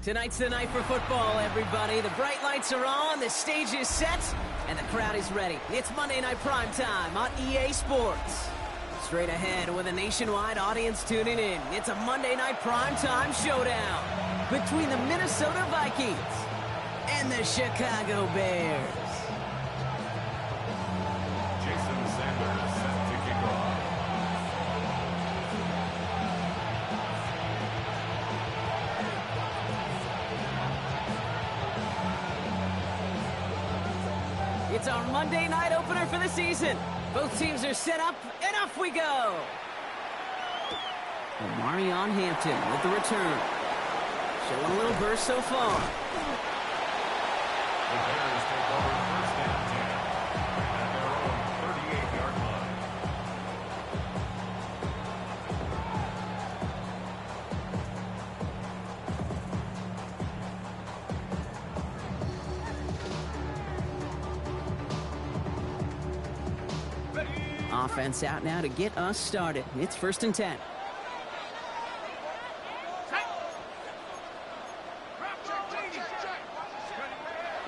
Tonight's the night for football, everybody. The bright lights are on, the stage is set, and the crowd is ready. It's Monday Night Prime Time on EA Sports. Straight ahead with a nationwide audience tuning in, it's a Monday Night Prime Time showdown between the Minnesota Vikings and the Chicago Bears. Jason Sanders set to kick off. It's our Monday night opener for the season. Both teams are set up, and off we go. Omarion Hampton with the return. Showing a little burst so far. The Bears take over first down 10 at their own 38-yard line. Offense out now to get us started. It's 1st and 10.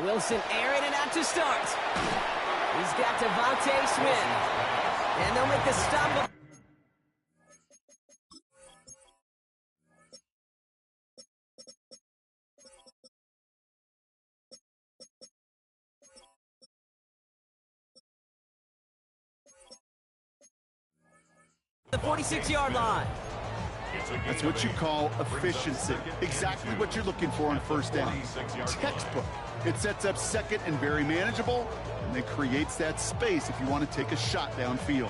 Wilson airing it out to start. He's got Devontae Smith. And they'll make the stop. The 46-yard line. That's what you call efficiency. Exactly what you're looking for on first down. Textbook. It sets up second and very manageable, and then creates that space if you want to take a shot downfield.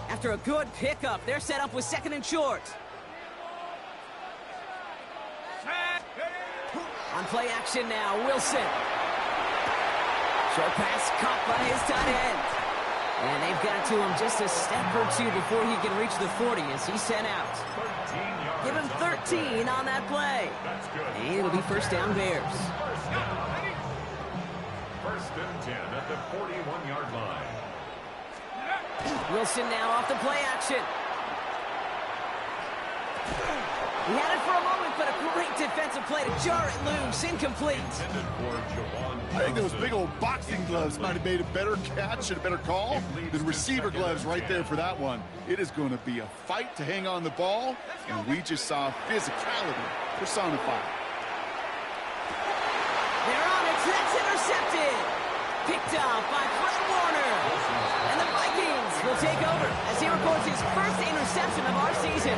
After a good pickup, they're set up with 2nd and short. On play action now, Wilson. Short pass caught by his tight end. And they've got to him just a step or two before he can reach the 40 as he's sent out. Give him 13 on that play. And it'll be first down Bears. First and 10 at the 41-yard line. Wilson now off the play action. He had it for a moment, but a great defensive play to jar it loose. Incomplete. I think those big old boxing gloves might have made a better catch and a better call than receiver gloves right there for that one. It is going to be a fight to hang on the ball, and we just saw physicality personified. They're on it. That's intercepted. Picked up by Fred Warner. And the Vikings will take over as he records his first interception of our season.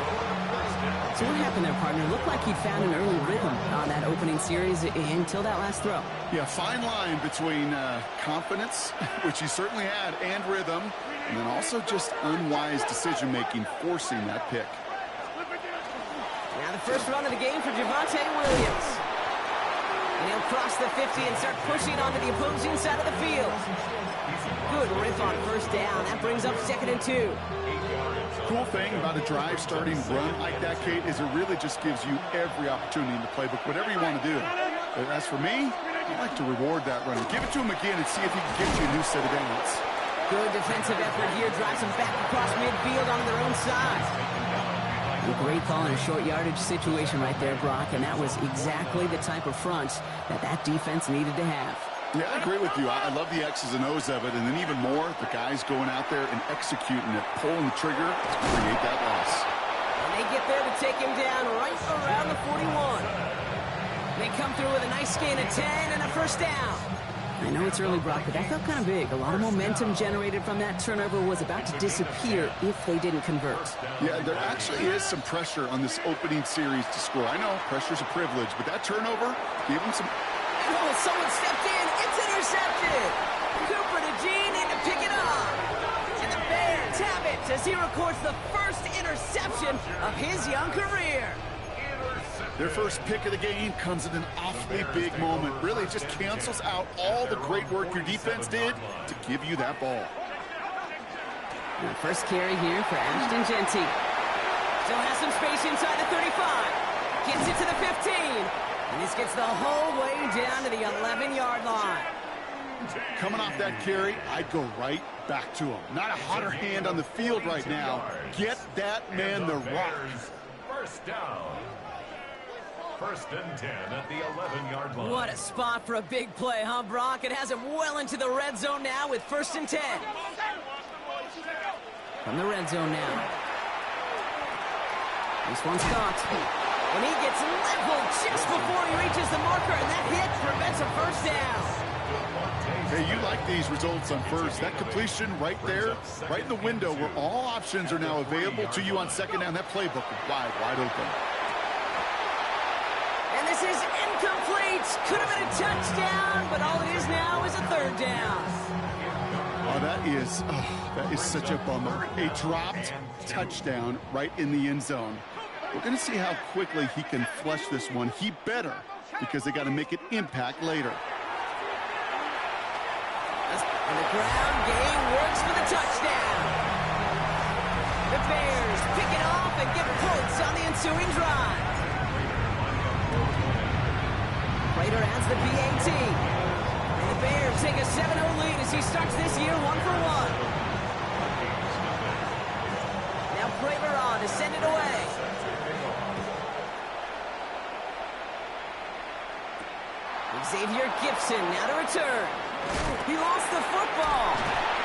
So what happened there, partner? Looked like he'd found an early rhythm on that opening series until that last throw. Yeah, fine line between confidence, which he certainly had, and rhythm, and then also just unwise decision-making, forcing that pick. Now the first run of the game for Javonte Williams. And he'll cross the 50 and start pushing onto the opposing side of the field. Good riff on first down. That brings up 2nd and 2. Cool thing about a drive starting run like that, Kate, is it really just gives you every opportunity in the playbook, whatever you want to do. But as for me, I like to reward that runner. Give it to him again and see if he can get you a new set of downs. Good defensive effort here. Drives them back across midfield onto their own side. A great call in a short yardage situation right there, Brock, and that was exactly the type of front that defense needed to have. Yeah, I agree with you. I love the X's and O's of it, and then even more, the guys going out there and executing it, pulling the trigger to create that loss. And they get there to take him down right around the 41. They come through with a nice gain of 10 and a first down. I know it's early, Brock, but that felt kind of big. A lot of momentum generated from that turnover was about to disappear if they didn't convert. Yeah, there actually is some pressure on this opening series to score. I know pressure's a privilege, but that turnover gave them some... Oh, someone stepped in. It's intercepted. Cooper DeJean in to pick it up. And the Bears have it as he records the first interception of his young career. Their first pick of the game comes at an awfully big moment. Really, it just cancels out all the great work your defense did to give you that ball. And the first carry here for Ashton Jeanty. Still has some space inside the 35. Gets it to the 15. And this gets the whole way down to the 11-yard line. Coming off that carry, I'd go right back to him. Not a hotter hand on the field right now. Get that man the rock. First down. First and 10 at the 11-yard line. What a spot for a big play, huh, Brock? It has him well into the red zone now with first and 10. From the red zone now. This one's caught. And he gets leveled just before he reaches the marker, and that hit prevents a first down. Hey, you like these results on first. That completion right there, right in the window where all options are now available to you on second down. That playbook is wide open. And this is incomplete. Could have been a touchdown, but all it is now is a third down. Oh, that is such a bummer. A dropped touchdown right in the end zone. We're going to see how quickly he can flush this one. He better, because they got to make an impact later. And the ground game works for the touchdown. The Bears pick it off and get points on the ensuing drive. Prater adds the PAT. And the Bears take a 7-0 lead as he starts this year 1-for-1. Now Prater on to send it away. Xavier Gipson now to return. He lost the football,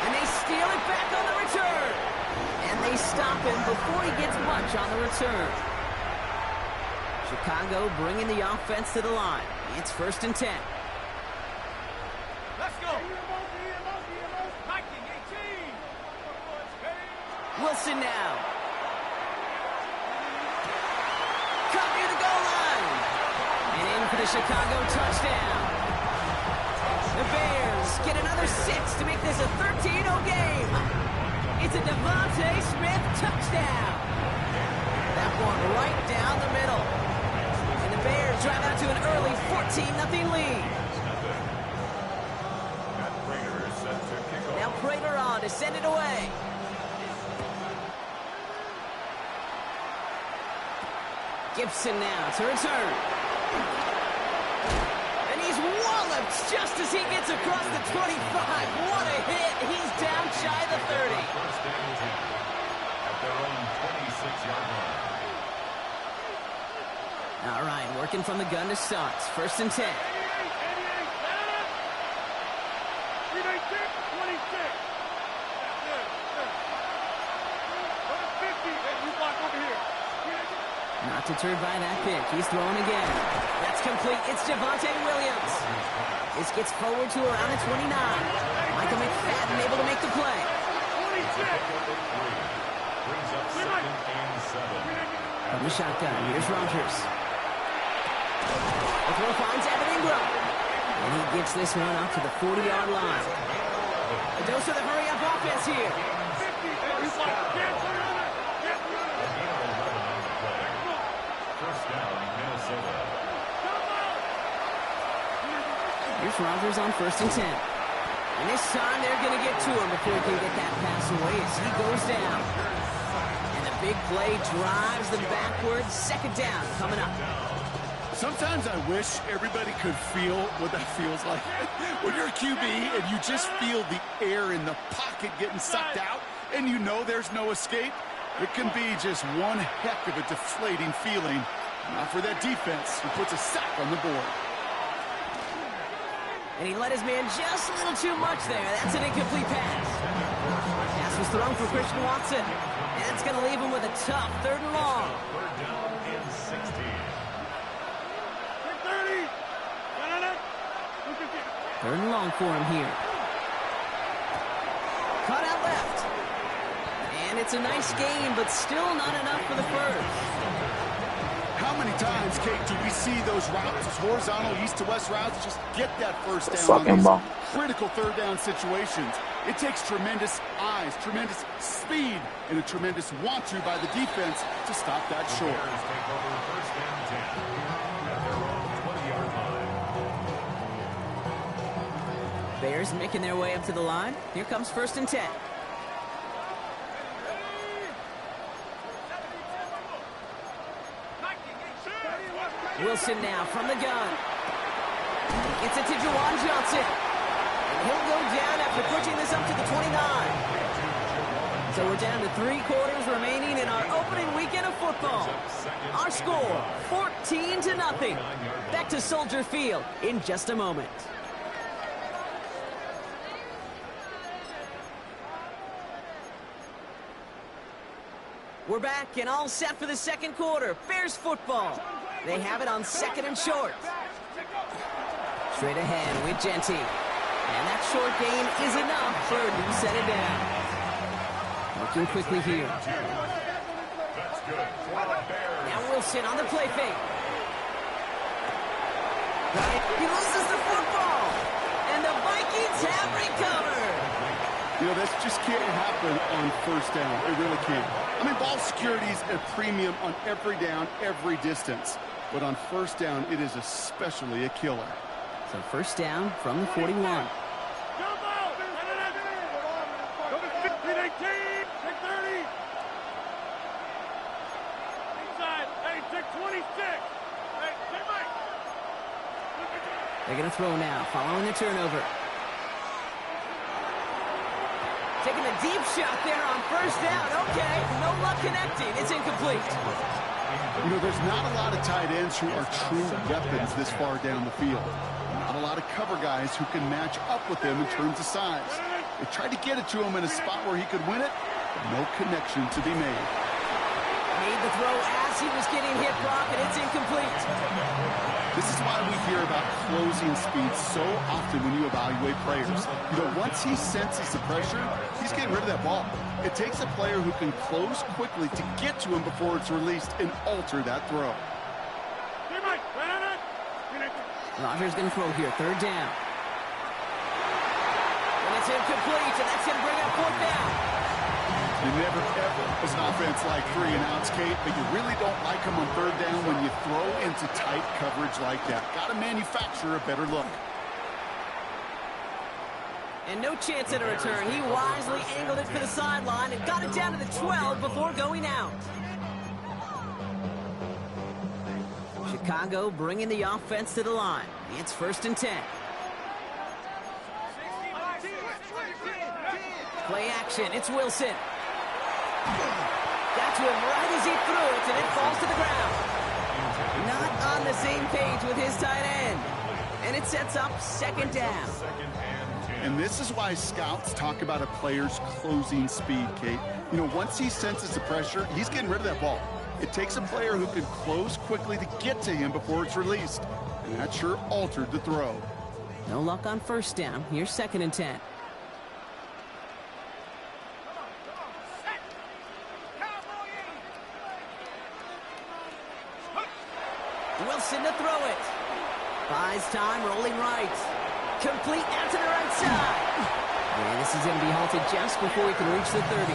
and they steal it back on the return. And they stop him before he gets much on the return. Chicago bringing the offense to the line. It's first and 10. Let's go. Wilson now. Caught near the goal line. And in for the Chicago touchdown. The Bears get another 6 to make this a 13-0 game. It's a Devontae Smith touchdown. That one right down the middle. And the Bears drive out to an early 14-0 lead. Now Prater on to send it away. Gipson now to return. And he's walloped just as he gets across the 25. What a hit. He's down shy of the 30. First and 10 at their own 26-yard line. All right, working from the gun to start. First and 10. 26. Not deterred by that pick. He's throwing again. That's complete. It's Javonte Williams. This gets forward to around the 29. Michael McFadden able to make the play. Brings up second and 7. From the shotgun, here's Rodgers. The throw finds Evan Ingram. And he gets this one out to the 40-yard line. A dose of the hurry-up offense here. First down, Minnesota. Here's Rodgers on first and 10. And this time they're going to get to him before he can get that pass away as he goes down. And the big play drives them backwards. Second down coming up. Sometimes I wish everybody could feel what that feels like. When you're a QB and you just feel the air in the pocket getting sucked out and you know there's no escape, it can be just one heck of a deflating feeling. Not for that defense who puts a sack on the board. And he let his man just a little too much there. That's an incomplete pass. Pass was thrown for Christian Watson. And that's going to leave him with a tough third and long. Third down and 16. Third and long for him here. Cut out left. And it's a nice game, but still not enough for the first. How many times, Kate, do we see those routes, those horizontal east-to-west routes, just get that first down on these critical third down situations? It takes tremendous eyes, tremendous speed, and a tremendous want-to by the defense to stop that short. Bears take over first and 10 at their own 20-yard line. Bears making their way up to the line. Here comes first and 10. Wilson now from the gun. Gets it to Juwan Johnson. And he'll go down after pushing this up to the 29. So we're down to 3 quarters remaining in our opening weekend of football. Our score, 14-0. Back to Soldier Field in just a moment. We're back and all set for the second quarter. Bears football. They have it on 2nd and short. Straight ahead with Jeanty. And that short gain is enough for a new set it down. Looking quickly here. Now Wilson on the play fake. He loses the football. And the Vikings have recovered. You know, this just can't happen on first down. It really can't. I mean, ball security's a premium on every down, every distance. But on first down, it is especially a killer. So first down from the 41. They're going to throw now, following the turnover. Taking a deep shot there on first down. Okay, no luck connecting. It's incomplete. You know, there's not a lot of tight ends who are true weapons this far down the field. Not a lot of cover guys who can match up with them in terms of size. They tried to get it to him in a spot where he could win it, but no connection to be made. Made the throw as he was getting hit, Brock, and it's incomplete. This is why we hear about closing speed so often when you evaluate players. You know, once he senses the pressure, he's getting rid of that ball. It takes a player who can close quickly to get to him before it's released and alter that throw. Rodgers going to throw here, 3rd down. And it's incomplete, and that's going to bring up 4th down. You never, ever, as an offense, like 3 and outs, Kate, but you really don't like them on 3rd down when you throw into tight coverage like that. Got to manufacture a better look. And no chance at a return. He wisely angled it for the sideline and got it down to the 12 before going out. Chicago bringing the offense to the line. It's 1st and 10. Play action. It's Wilson. Got to him right as he threw it, and it falls to the ground. Not on the same page with his tight end. And it sets up 2nd down. And this is why scouts talk about a player's closing speed, Kate. You know, once he senses the pressure, he's getting rid of that ball. It takes a player who can close quickly to get to him before it's released. And that sure altered the throw. No luck on first down. Here's 2nd and 10. Wilson to throw it. Buys time, rolling right. Complete out to the right side. And this is going to be halted just before he can reach the 30.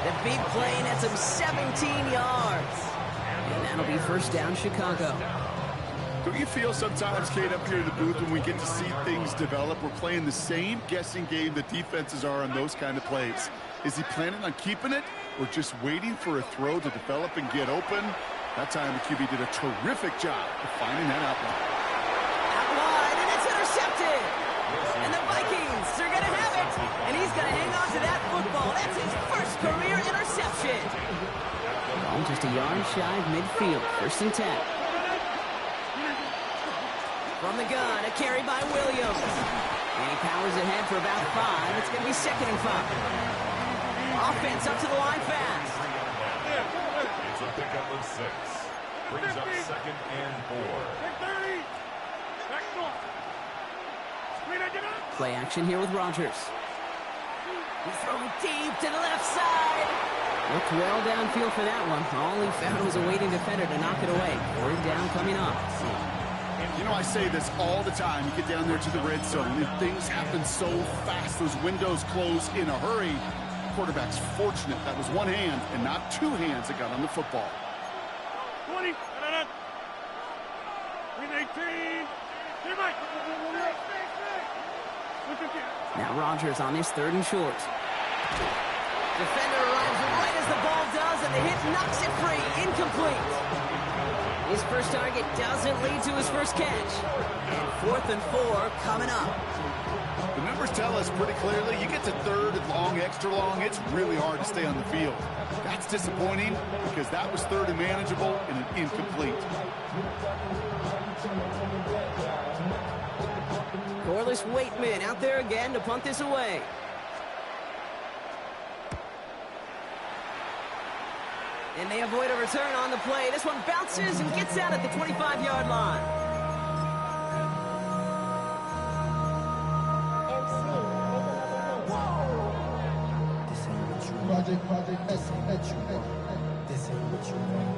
The big play nets him 17 yards. And that'll be 1st down, Chicago. Don't you feel sometimes, Kate, up here in the booth when we get to see things develop, we're playing the same guessing game that defenses are on those kind of plays? Is he planning on keeping it or just waiting for a throw to develop and get open? That time the QB did a terrific job of finding that outlet. Out wide, and it's intercepted. And the Vikings are going to have it. And he's going to hang on to that football. That's his first career interception. Ball just a yard shy of midfield. 1st and 10. From the gun, a carry by Williams. And he powers ahead for about 5. It's going to be 2nd and 5. Offense up to the line fast. It's a pickup of 6. Brings up 2nd and 4. Play action here with Rodgers. He's throwing deep to the left side. Looked well downfield for that one. All he found was a waiting defender to knock it away. 3rd down coming up. You know, I say this all the time. You get down there to the red zone, and things happen so fast. Those windows close in a hurry. Quarterback's fortunate that was one hand and not 2 hands that got on the football. 20. 18. Now Rodgers on his 3rd and short. Defender arrives right as the ball does, and the hit knocks it free. Incomplete. His first target doesn't lead to his first catch. And 4th and 4 coming up. The numbers tell us pretty clearly, you get to 3rd and long, extra long, it's really hard to stay on the field. That's disappointing because that was 3rd and manageable and an incomplete. Corliss Waitman out there again to punt this away. And they avoid a return on the play. This one bounces and gets out at the 25-yard line. Project Messi, this ain't what you want.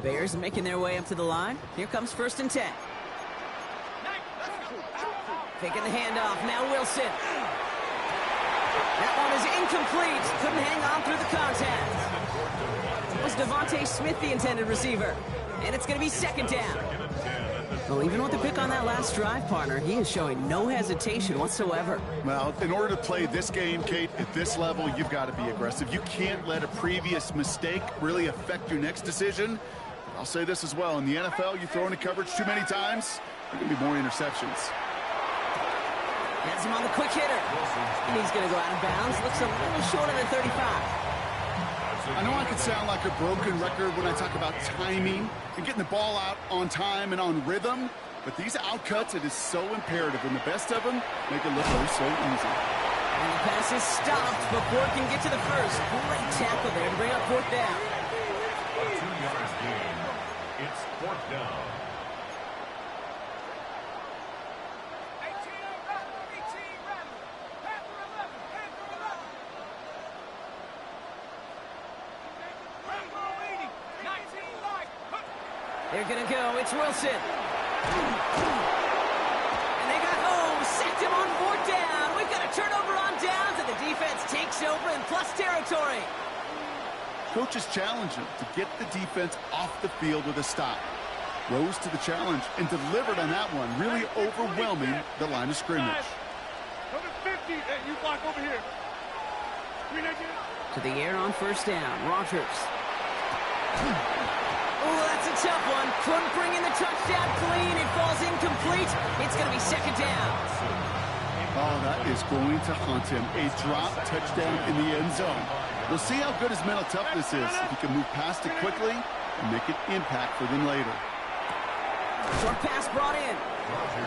Bears making their way up to the line. Here comes 1st and 10. Taking the handoff, now Wilson. That one is incomplete. Couldn't hang on through the contact. It was Devontae Smith, the intended receiver. And it's going to be 2nd down. Well, even with the pick on that last drive, partner, he is showing no hesitation whatsoever. Well, in order to play this game, Kate, at this level, you've got to be aggressive. You can't let a previous mistake really affect your next decision. I'll say this as well. In the NFL, you throw into coverage too many times, there can be more interceptions. Has him on the quick hitter. And he's going to go out of bounds. Looks a little short of the 35. I know I could sound like a broken record when I talk about timing and getting the ball out on time and on rhythm, but these outcuts, it is so imperative, and the best of them make it look so easy. And the pass is stopped before it can get to the first. Great tackle there to bring up 4th down. A 2-yard gain. It's 4th down. They're going to go. It's Wilson. And they got home. Sacked him on 4th down. We've got a turnover on downs, and the defense takes over in plus territory. Coaches challenge him to get the defense off the field with a stop. Rose to the challenge and delivered on that one, really overwhelming the line of scrimmage. Number 50, hey, you block over here. To the air on 1st down. Rogers. Oh, that's a tough one. Couldn't bring in the touchdown clean. It falls incomplete. It's going to be 2nd down. Oh, that is going to haunt him. A drop touchdown in the end zone. We'll see how good his mental toughness is. If he can move past it quickly and make an impact for them later. Short pass brought in.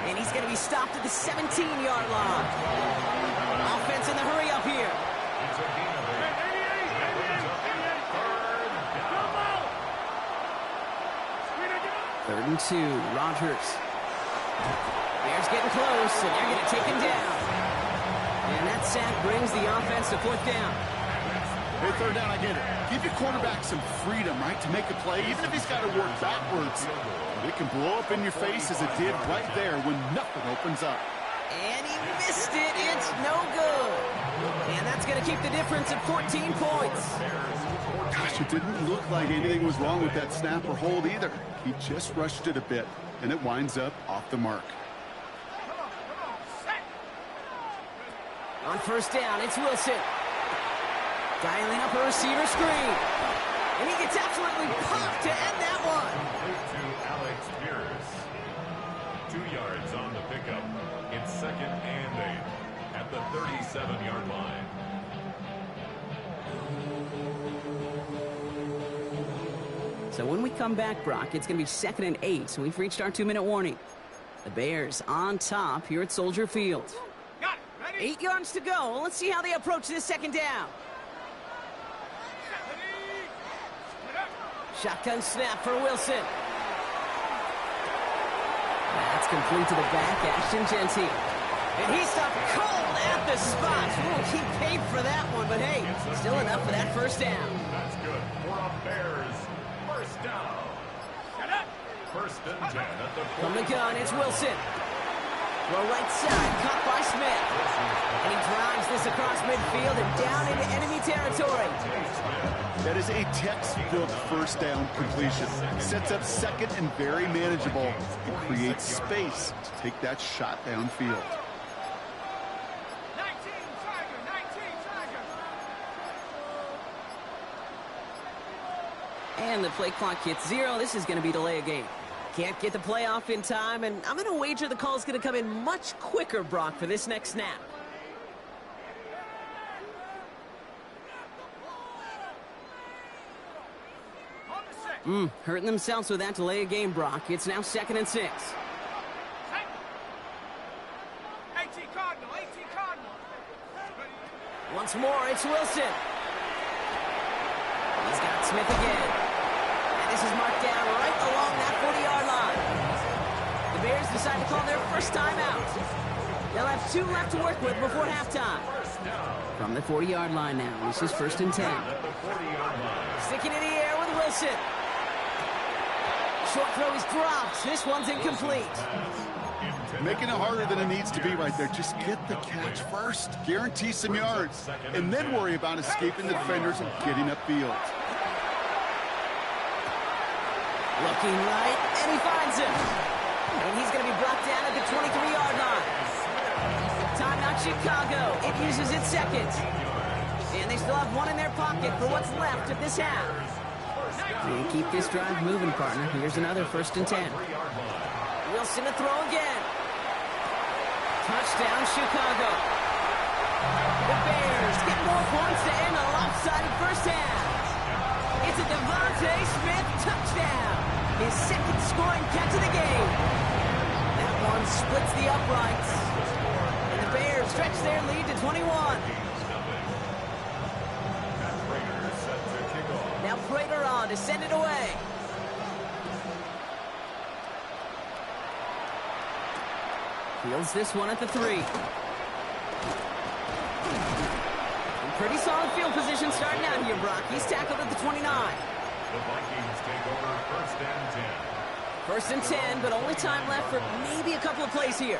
And he's going to be stopped at the 17-yard line. Offense in the hurry up here. 3rd and 2. Rogers. Bears getting close, and they're going to take him down. And that sack brings the offense to 4th down. Hey, 3rd down, I get it. Give your quarterback some freedom, right, to make a play, even if he's got to work backwards. It can blow up in your face as it did right there when nothing opens up. And he missed it. It's no good. And that's going to keep the difference at 14 points. Gosh, it didn't look like anything was wrong with that snap or hold either. He just rushed it a bit, and it winds up off the mark. On 1st down, it's Wilson. Dialing up a receiver screen. And he gets absolutely popped to end that one. To Alex Pierce. 2 yards on the pickup. It's 2nd and 8 at the 37-yard line. So when we come back, Brock, it's going to be 2nd and 8. So we've reached our 2-minute warning. The Bears on top here at Soldier Field. 8 yards to go. Let's see how they approach this 2nd down. Shotgun snap for Wilson. That's complete to the back, Ashton Jeanty. And he stopped cold at the spot. He paid for that one, but hey, still enough for that 1st down. That's good for a Bears 1st down. 1st and 10 at the From the gun, it's Wilson. Throw right side, caught by Smith. And he drives this across midfield and down into enemy territory. That is a textbook 1st down completion. Sets up 2nd and very manageable and creates space to take that shot downfield. And the play clock hits 0. This is going to be delay a game. Can't get the play off in time, and I'm going to wager the call is going to come in much quicker, Brock, for this next snap. Hurting themselves with that delay a game, Brock. It's now 2nd and 6. Once more, it's Wilson. He's got Smith again. And this is marked down right along that 40-yard line. The Bears decide to call their first timeout. They'll have 2 left to work with before halftime. From the 40-yard line now, this is 1st and 10. Sticking in the air with Wilson. Short throw is dropped. This one's incomplete. Making it harder than it needs to be right there. Just get the catch first. Guarantee some yards. And then worry about escaping the defenders and getting upfield. Looking right, and he finds him. And he's going to be brought down at the 23-yard line. Timeout Chicago. It uses its 2nd. And they still have 1 in their pocket for what's left of this half. You keep this drive moving, partner. Here's another 1st and 10. Wilson to throw again. Touchdown, Chicago. The Bears get more points to end a lopsided first half. It's a Devontae Smith touchdown. His 2nd scoring catch of the game. That one splits the uprights. And the Bears stretch their lead to 21. Now Prater on to send it away. Fields this one at the 3. Pretty solid field position starting out here, Brock. He's tackled at the 29. The Vikings take over 1st and 10. 1st and 10, but only time left for maybe a couple of plays here.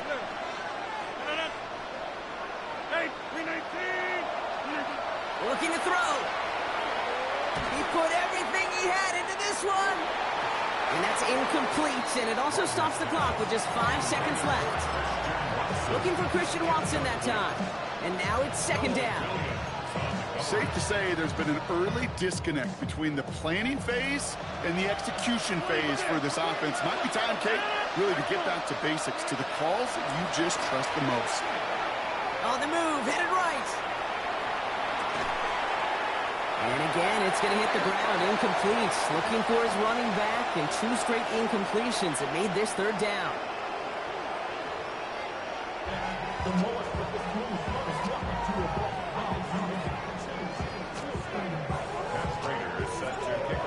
Hey, 319. Looking to throw. He put everything he had into this one. And that's incomplete, and it also stops the clock with just 5 seconds left. Looking for Christian Watson that time. And now it's 2nd down. Safe to say there's been an early disconnect between the planning phase and the execution phase for this offense. Might be time, Kate, really to get back to basics, to the calls that you just trust the most. On the move, headed right. And again, it's going to hit the ground, incomplete. Looking for his running back, and 2 straight incompletions. It made this 3rd down.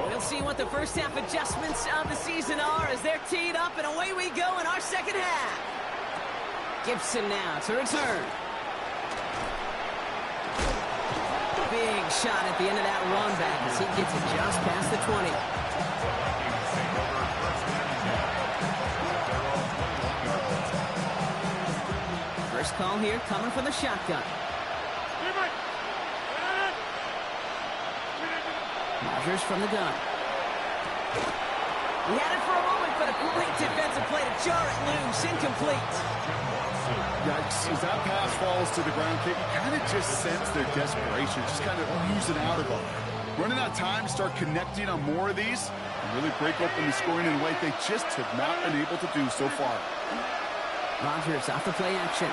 We'll see what the first half adjustments of the season are as they're teed up, and away we go in our 2nd half. Gibson now to return. Big shot at the end of that run back as he gets it just past the 20. First call here coming from the shotgun. Rodgers from the gun. He had it for a moment, but a great defensive play to jar it loose. Incomplete. Yikes, as that pass falls to the ground, Kate, you kind of just sense their desperation, just kind of oozing out of them. Running out of time to start connecting on more of these and really break open the scoring in a way they just have not been able to do so far. Rodgers off the play action.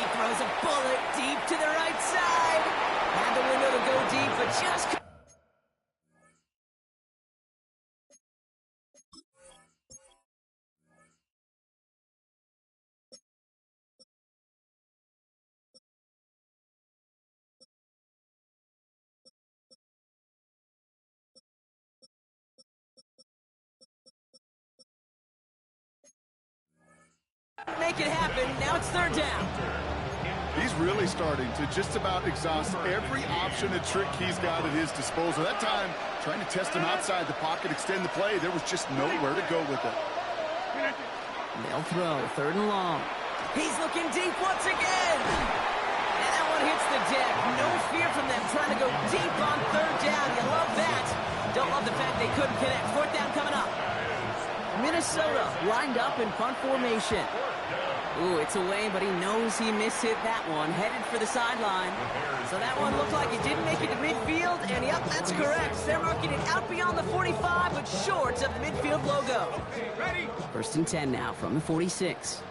He throws a bullet deep to the right side. Had the window to go deep, but just... make it happen. Now it's 3rd down. He's really starting to just about exhaust every option and trick he's got at his disposal. That time, trying to test him outside the pocket, extend the play, there was just nowhere to go with it. They'll throw, 3rd and long. He's looking deep once again. And that one hits the deck. No fear from them trying to go deep on 3rd down. You love that. Don't love the fact they couldn't connect. 4th down coming up. Minnesota lined up in punt formation. Ooh, it's away, but he knows he mishit that one. Headed for the sideline. So that one looked like it didn't make it to midfield, and yep, that's correct. They're marking it out beyond the 45, but short of the midfield logo. Ready? First and 10 now from the 46.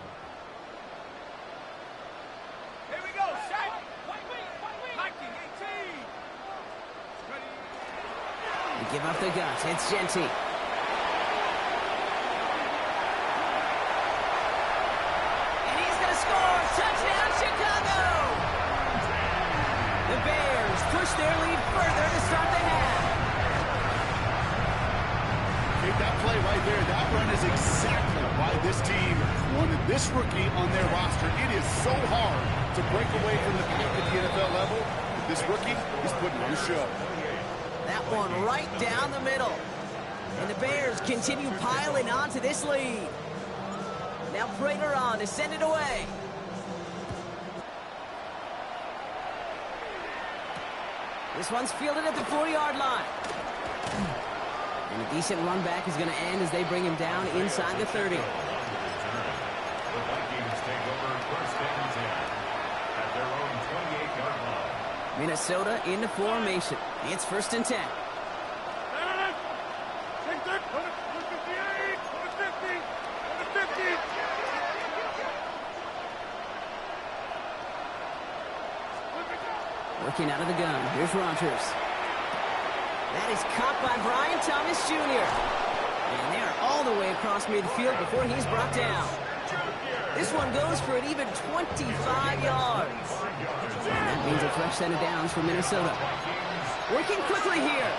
Here we go. Set. Nike 18. Ready. They give up the guts. It's Genty. Touchdown, Chicago! The Bears push their lead further to start the half. Take that play right there. That run is exactly why this team wanted this rookie on their roster. It is so hard to break away from the pack at the NFL level. This rookie is putting on a show. That one right down the middle. And the Bears continue piling on to this lead. Now Prater on to send it away. This one's fielded at the 40-yard line. And a decent run back is going to end as they bring him down inside the 30. The Vikings take over first and 10 at their own 28-yard line. Minnesota into formation. It's first and 10. Working out of the gun. Here's Rodgers. That is caught by Brian Thomas Jr. And they are all the way across midfield before he's brought down. This one goes for an even 25 yards. And that means a fresh set of downs for Minnesota. Working quickly here.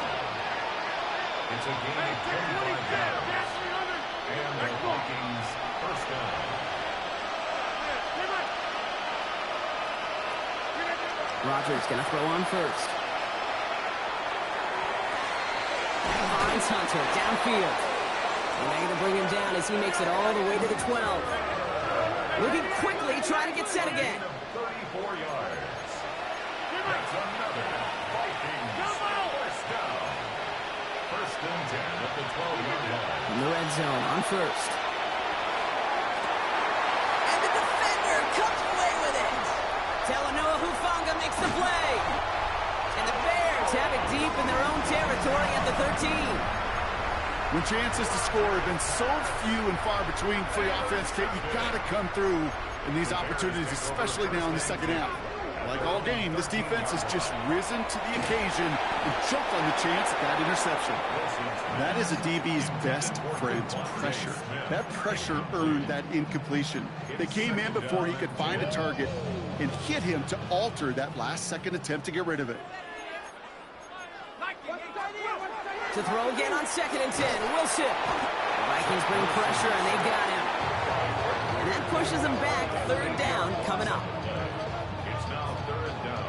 It's a gain of 25 yards. And the Vikings first down. Rodgers going to throw on first. Finds Hunter downfield. And they're going to bring him down as he makes it all the way to the 12. Looking quickly, trying to get set again. 34 yards. That's another Vikings first down. First and 10 at the 12-yard line. In the red zone on first. And the defender comes away with it. Talanoa Hufanga makes the play. And the Bears have it deep in their own territory at the 13. When chances to score have been so few and far between for the offense, Kate, you got to come through in these opportunities, especially now in the second half. Like all game, this defense has just risen to the occasion and jumped on the chance at that interception. That is a DB's best friend, pressure. That pressure earned that incompletion. They came in before he could find a target and hit him to alter that last-second attempt to get rid of it. To throw again on second and 10, Wilson. The Vikings bring pressure, and they got him. And that pushes them back. Third down coming up. It's now third down.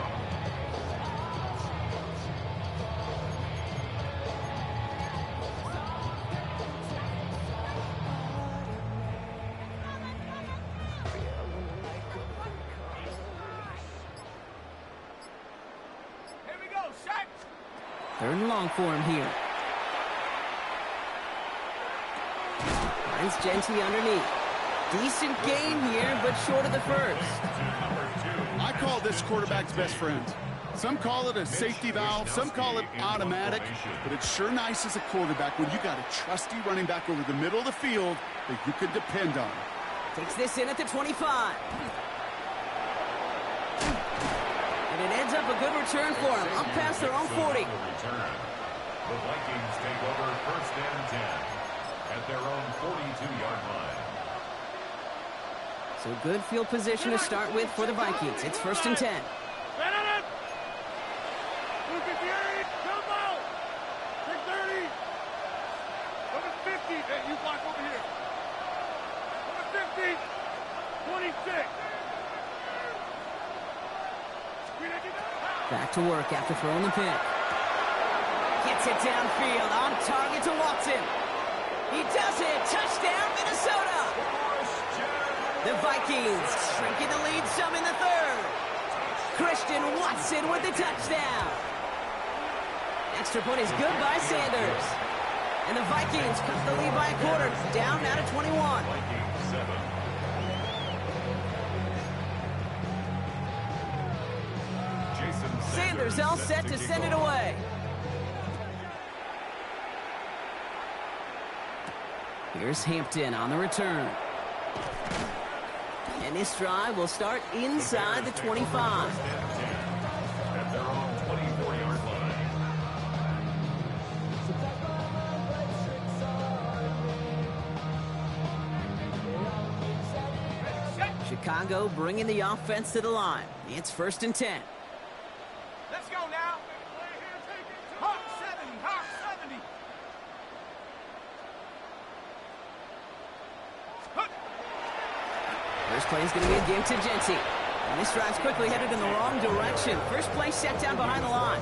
Here we go. Set. Third and long for him here. Finds Genty underneath. Decent gain here, but short of the first. I call this quarterback's best friend. Some call it a safety valve, some call it automatic, but it's sure nice as a quarterback when you got a trusty running back over the middle of the field that you can depend on. Takes this in at the 25. And it ends up a good return for him, up past their own 40. The Vikings take over first and 10 at their own 42-yard line. So good field position to start with for the Vikings. It's first and 10. Number 50. Hey, you block over here. Number 50. 26. Back to work after throwing the pick. Gets it downfield, on target to Watson. He does it. Touchdown, Minnesota. The Vikings shrinking the lead some in the third. Christian Watson with the touchdown. Extra point is good by Sanders. And the Vikings cut the lead by a quarter, down now to 21. Vikings 7. defenders all set to send it away. Here's Hampton on the return. And this drive will start inside the 25. At their own 24-yard line. Chicago bringing the offense to the line. It's 1st and 10. Let's go now. Hawk 70, Hawk 70. First play is going to be a give to Genty. And this drive's quickly headed in the wrong direction. First play set down behind the line.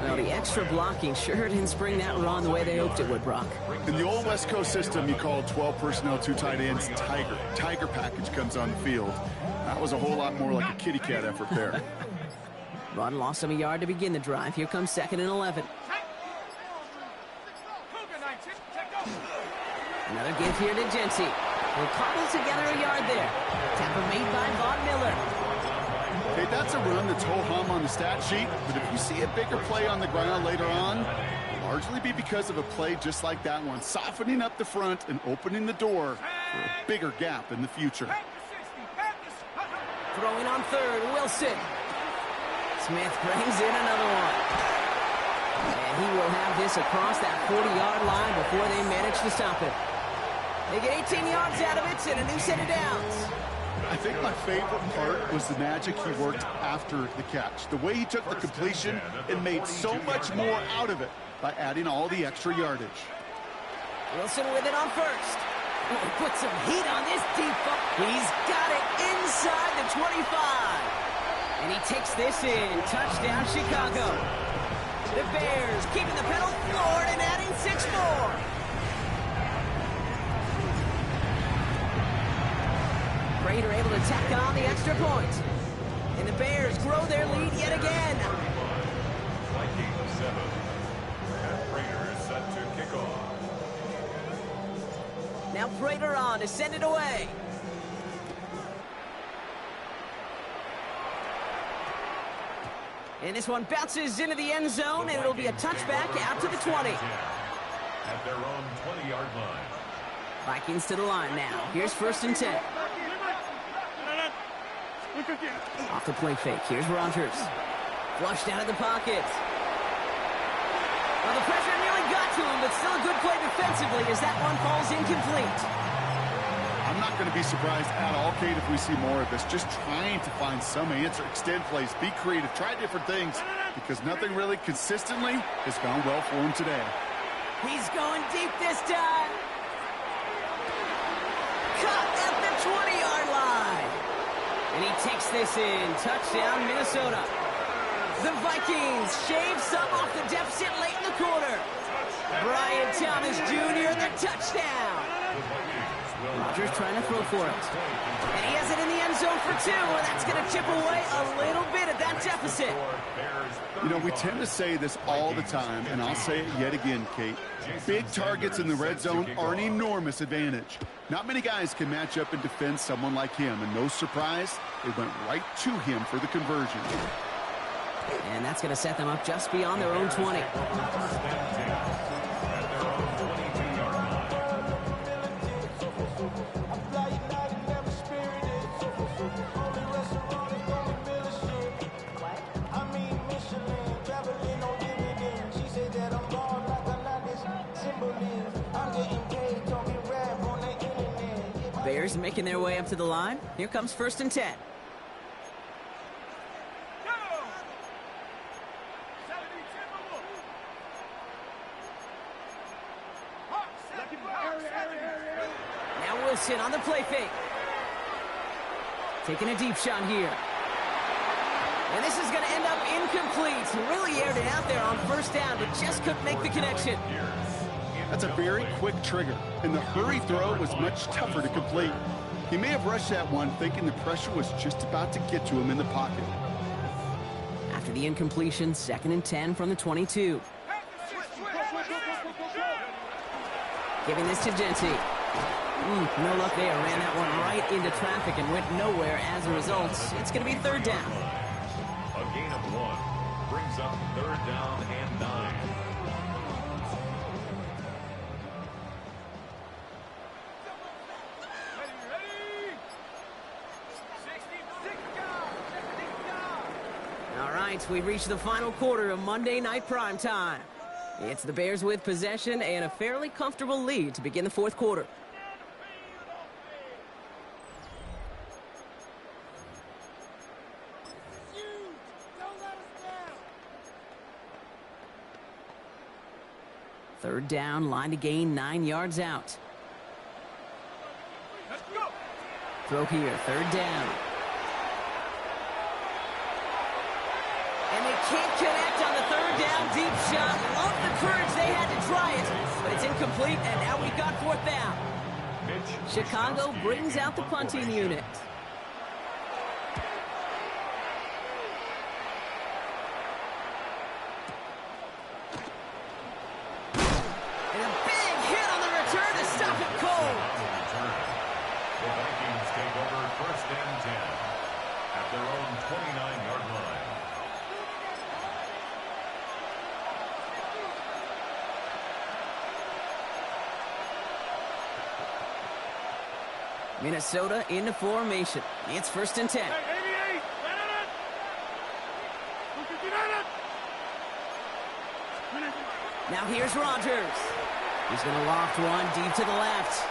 Well, the extra blocking sure didn't spring that run the way they hoped it would, Brock. In the old West Coast system, you call 12 personnel, 2 tight ends, Tiger. Tiger package comes on the field. That was a whole lot more like a kitty cat effort there. Run lost him a yard to begin the drive. Here comes 2nd and 11. Another give here to Genty. We'll cobble together a yard there. Tackle made by Von Miller. Okay, that's a run that's ho-hum on the stat sheet, but if you see a bigger play on the ground later on, it'll largely be because of a play just like that one, softening up the front and opening the door for a bigger gap in the future. Throwing on 3rd, Wilson. Smith brings in another one. And he will have this across that 40-yard line before they manage to stop it. They get 18 yards out of it and a new set of downs. I think my favorite part was the magic he worked after the catch. The way he took the completion and made so much more out of it by adding all the extra yardage. Wilson with it on 1st. Oh, put some heat on this deep ball. He's got it inside the 25. And he takes this in. Touchdown, Chicago. The Bears keeping the pedal floored and adding 6 more. Prater able to tack on the extra point. And the Bears grow their lead yet again. Vikings 7. And Prater is set to kick off. Now Prater on to send it away. And this one bounces into the end zone, and it'll be a touchback out to the 20. At their own 20-yard line. Vikings to the line now. Here's 1st and 10. Off the play fake. Here's Rodgers. Flushed out of the pocket. Well, the pressure nearly got to him, but still a good play defensively as that one falls incomplete. I'm not going to be surprised at all, Kate, if we see more of this. Just trying to find some answer, extend plays, be creative, try different things, because nothing really consistently has gone well for him today. He's going deep this time. Caught at the 20-yard line. And he takes this in. Touchdown, Minnesota. The Vikings shave some off the deficit late in the quarter. Brian Thomas Jr., the touchdown. Rodgers trying to throw for it. And he has it in the end zone for 2, and that's going to chip away a little bit at that deficit. You know, we tend to say this all the time, and I'll say it yet again, Kate. Big targets in the red zone are an enormous advantage. Not many guys can match up and defend someone like him, and no surprise, they went right to him for the conversion. And that's going to set them up just beyond their own 20. Bears making their way up to the line. Here comes 1st and 10. Now Wilson on the play fake. Taking a deep shot here. And this is going to end up incomplete. Really aired it out there on 1st down, but just couldn't make the connection. That's a very quick trigger, and the hurry throw was much tougher to complete. He may have rushed that one thinking the pressure was just about to get to him in the pocket. After the incompletion, 2nd and 10 from the 22. Giving this to Genty. No luck there. Ran that one right into traffic and went nowhere as a result. It's going to be 3rd down. A gain of 1. brings up 3rd down and 9. All right, we've reached the final quarter of Monday Night Primetime. It's the Bears with possession and a fairly comfortable lead to begin the 4th quarter. Third down, line to gain 9 yards out. Let's go. Throw here, 3rd down. And they can't connect on the 3rd down deep shot. Love the courage they had to try it, but it's incomplete, and now we've got 4th down. Chicago brings out the punting unit. And a big hit on the return to stop it cold. The Vikings take over 1st and 10 at their own 29-yard line. Minnesota into formation. It's 1st and 10. Hey, 88. Now here's Rodgers. He's going to loft one deep to the left.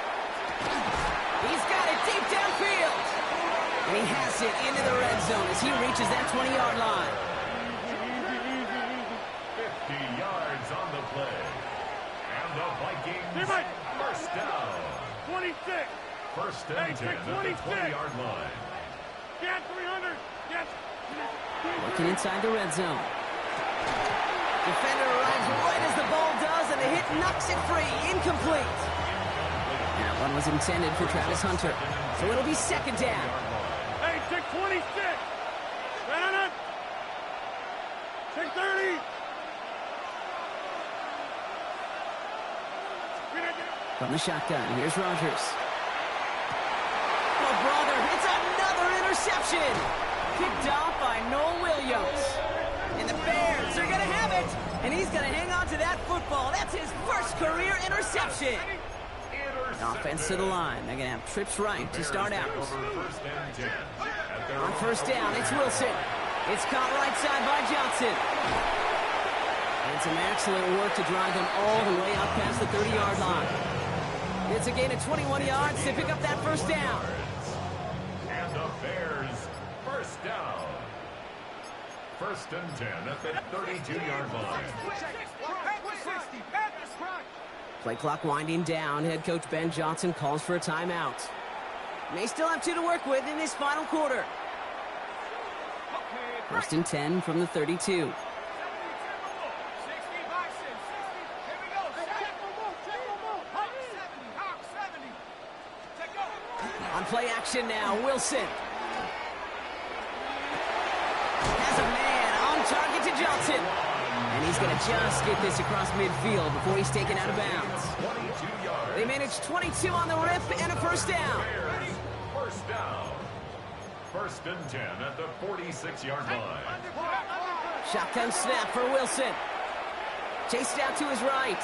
He's got it deep downfield. And he has it into the red zone as he reaches that 20-yard line. 50 yards on the play. And the Vikings 1st down. 26. 1st and 10 at the 20-yard line. Get 300. Get. Working inside the red zone. Defender arrives right as the ball does, and the hit knocks it free. Incomplete. That one was intended for Travis Hunter, so it'll be 2nd down. Hey, 626. Run it. 630. From the shotgun, here's Rodgers. Oh, brother, it's another interception. Kicked off by Noel Williams. And the Bears are going to have it. And he's going to hang on to that football. That's his first career interception. Offense to the line. They're going to have trips right to start out. On 1st down, it's Wilson. It's caught right side by Johnson. And some excellent work to drive them all the way up past the 30-yard line. It's a gain of 21 yards to pick up that 1st down. And the Bears 1st down. 1st and 10 at the 32-yard line. Play clock winding down. Head coach Ben Johnson calls for a timeout. May still have 2 to work with in this final quarter. 1st and 10 from the 32. On play action now, Wilson. Has a man on target to Johnson. And he's going to just get this across midfield before he's taken out of bounds. 22 yards. They managed 22 on the rip and a 1st down. Bears 1st down. 1st and 10 at the 46-yard line. Shotgun snap for Wilson. Chased out to his right.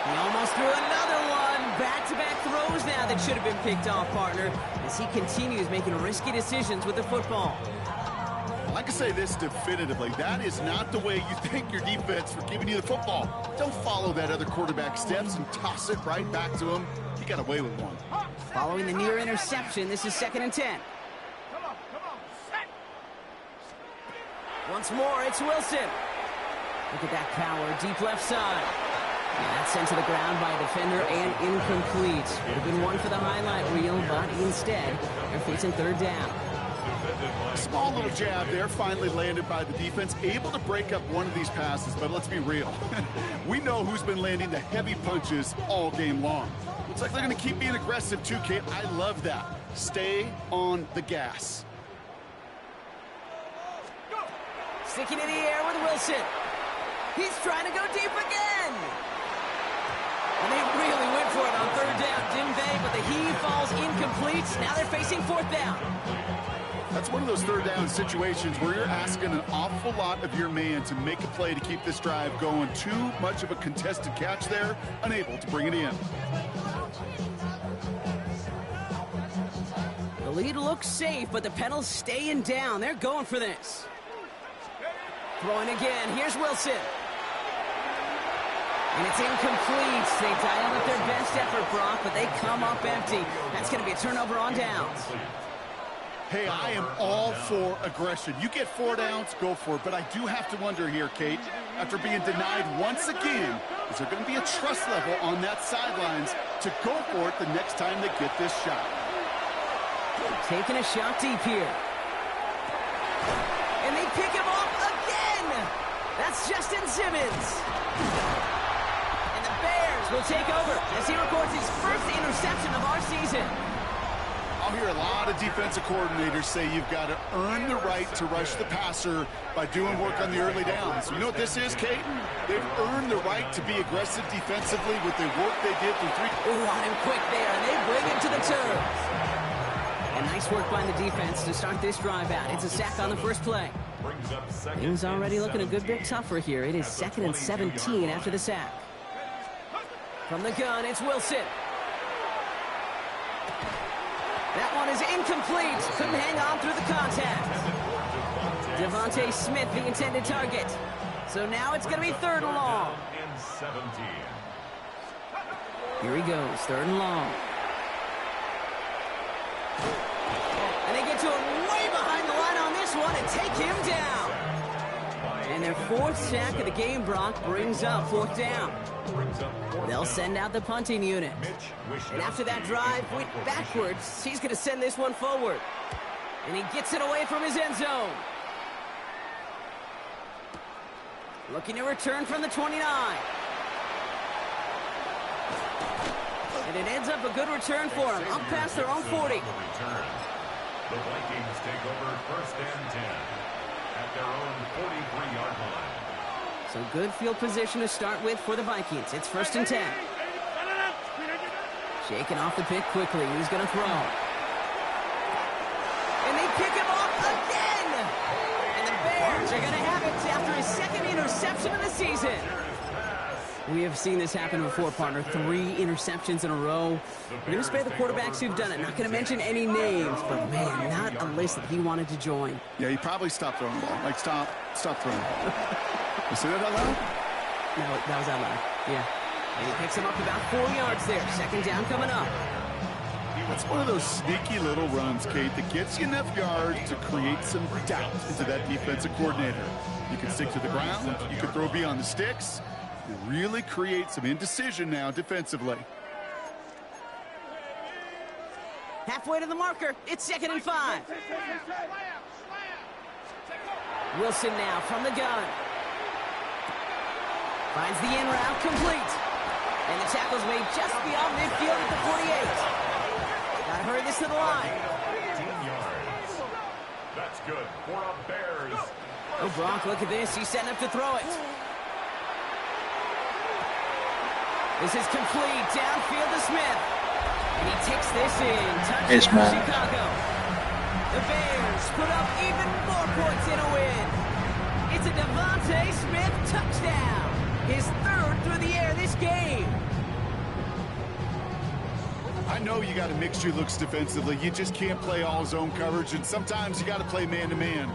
He almost threw another one. Back-to-back throws now that should have been picked off, partner, as he continues making risky decisions with the football. I can say this definitively. That is not the way you thank your defense for giving you the football. Don't follow that other quarterback steps and toss it right back to him. He got away with one. Following the near interception, this is 2nd and 10. Come on, set. Once more, it's Wilson. Look at that power, deep left side. And that's sent to the ground by a defender and incomplete. Would have been one for the highlight reel, but instead, they're facing 3rd down. A small little jab there, finally landed by the defense, able to break up one of these passes, but let's be real. We know who's been landing the heavy punches all game long. Looks like they're going to keep being aggressive too, Kate. I love that. Stay on the gas. Sticking in the air with Wilson. He's trying to go deep again. And they really went for it on 3rd down, didn't they? But the heave falls incomplete. Now they're facing 4th down. That's one of those third down situations where you're asking an awful lot of your man to make a play to keep this drive going. Too much of a contested catch there, unable to bring it in. The lead looks safe, but the Pennels staying down. They're going for this. Throwing again. Here's Wilson. And it's incomplete. They dialed up their best effort, Brock, but they come up empty. That's going to be a turnover on downs. Hey, I am all for aggression. You get 4 downs, go for it. But I do have to wonder here, Kate, after being denied once again, is there going to be a trust level on that sidelines to go for it the next time they get this shot? Taking a shot deep here. And they pick him up again. That's Justin Simmons. And the Bears will take over as he records his first interception of our season. I'll hear a lot of defensive coordinators say you've got to earn the right to rush the passer by doing work on the early downs. You know what this is, Kate? They've earned the right to be aggressive defensively with the work they did through 3. Ooh, on him quick there, and they bring him to the turf. And nice work by the defense to start this drive out. It's a sack on the first play. Things already looking a good bit tougher here. It is 2nd and 17 after the sack. From the gun, it's Wilson. That one is incomplete. Couldn't hang on through the contact. Devontae Smith, the intended target. So now it's going to be 3rd and long. Here he goes, 3rd and long. And they get to him way behind the line on this one and take him down. And their 4th sack of the game, Brock, brings up 4th down. They'll send out the punting unit. And after that drive went backwards, he's going to send this one forward. And he gets it away from his end zone. Looking to return from the 29. And it ends up a good return for him, up past their own 40. The Vikings take over 1st and 10 at their own 43-yard line. So good field position to start with for the Vikings. It's 1st and 10. Shaking off the pick quickly. He's going to throw. And they pick him off again. And the Bears are going to have it after his 2nd interception of the season. We have seen this happen before, partner. 3 interceptions in a row. We're going to spare the quarterbacks who've done it. Not going to mention any names, but man, not a list that he wanted to join. Yeah, he probably stopped throwing the ball. Like, stop throwing. You see that out loud? No, that was out loud. Yeah. And he picks him up about 4 yards there. 2nd down coming up. It's one of those sneaky little runs, Kate, that gets you enough yards to create some doubt into that defensive coordinator. You can stick to the ground. You can throw beyond the sticks. Really create some indecision now defensively. Halfway to the marker. It's 2nd and 5. Wilson now from the gun. Finds the in route complete. And the tackle's made just beyond midfield at the 48. Gotta hurry this to the line. 15 yards. That's good for a Bears. Oh, Brock, look at this. He's setting up to throw it. This is complete. Downfield to Smith. And he takes this in. Touchdown, Chicago. The Bears put up even more points in a win. It's a Devontae Smith touchdown. His 3rd through the air this game. I know you got to mix your looks defensively. You just can't play all zone coverage, and sometimes you got to play man-to-man.